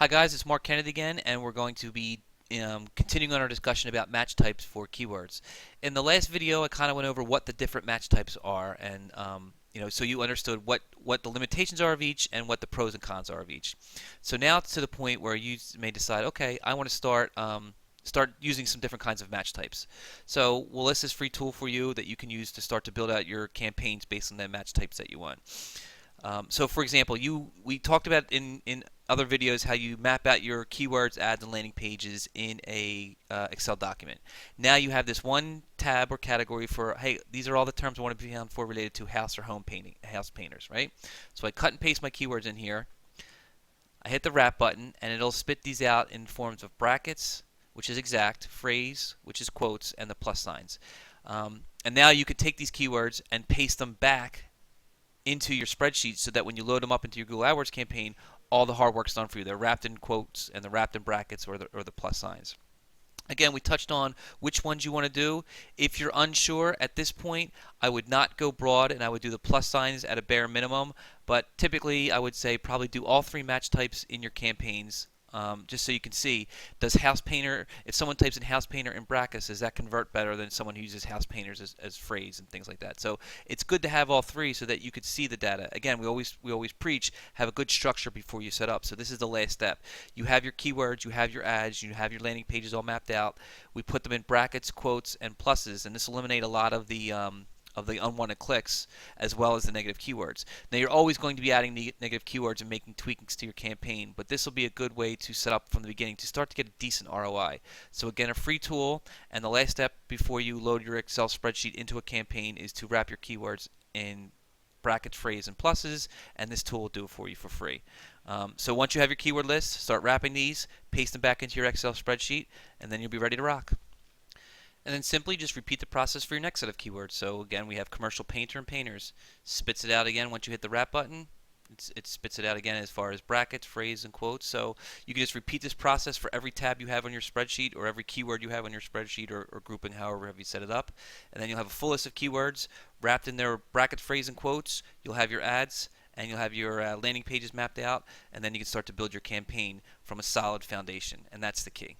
Hi guys, it's Mark Kennedy again, and we're going to be continuing on our discussion about match types for keywords. In the last video, I kind of went over what the different match types are, and so you understood what the limitations are of each and what the pros and cons are of each. So now it's to the point where you may decide, okay, I want to start using some different kinds of match types. So we'll list this free tool for you that you can use to start to build out your campaigns based on the match types that you want. So for example, we talked about in other videos how you map out your keywords, ads, and landing pages in a Excel document. Now you have this one tab or category for, hey, these are all the terms I want to be found for related to house or home painting, house painters, right? So I cut and paste my keywords in here. I hit the wrap button, and it'll spit these out in forms of brackets, which is exact, phrase, which is quotes, and the plus signs. And now you could take these keywords and paste them back into your spreadsheet so that when you load them up into your Google AdWords campaign, all the hard work's done for you. They're wrapped in quotes and they're wrapped in brackets or the plus signs. Again, we touched on which ones you want to do. If you're unsure at this point, I would not go broad and I would do the plus signs at a bare minimum. But typically, I would say probably do all three match types in your campaigns. Just so you can see, does house painter, if someone types in house painter in brackets, does that convert better than someone who uses house painters as phrase and things like that? So it's good to have all three so that you could see the data. Again, we always preach, have a good structure before you set up. So this is the last step. You have your keywords, you have your ads, you have your landing pages all mapped out. We put them in brackets, quotes, and pluses, and this will eliminate a lot of the unwanted clicks as well as the negative keywords. Now you're always going to be adding negative keywords and making tweakings to your campaign, but this will be a good way to set up from the beginning to start to get a decent ROI. So again, a free tool, and the last step before you load your Excel spreadsheet into a campaign is to wrap your keywords in brackets, phrase, and pluses, and this tool will do it for you for free. So once you have your keyword list, start wrapping these, paste them back into your Excel spreadsheet, and then you'll be ready to rock. And then simply just repeat the process for your next set of keywords. So again, we have commercial painter and painters. Spits it out again once you hit the wrap button. It spits it out again as far as brackets, phrase, and quotes. So you can just repeat this process for every tab you have on your spreadsheet or every keyword you have on your spreadsheet or grouping, however have you set it up. And then you'll have a full list of keywords wrapped in their brackets, phrase, and quotes. You'll have your ads and you'll have your landing pages mapped out, and then you can start to build your campaign from a solid foundation, and that's the key.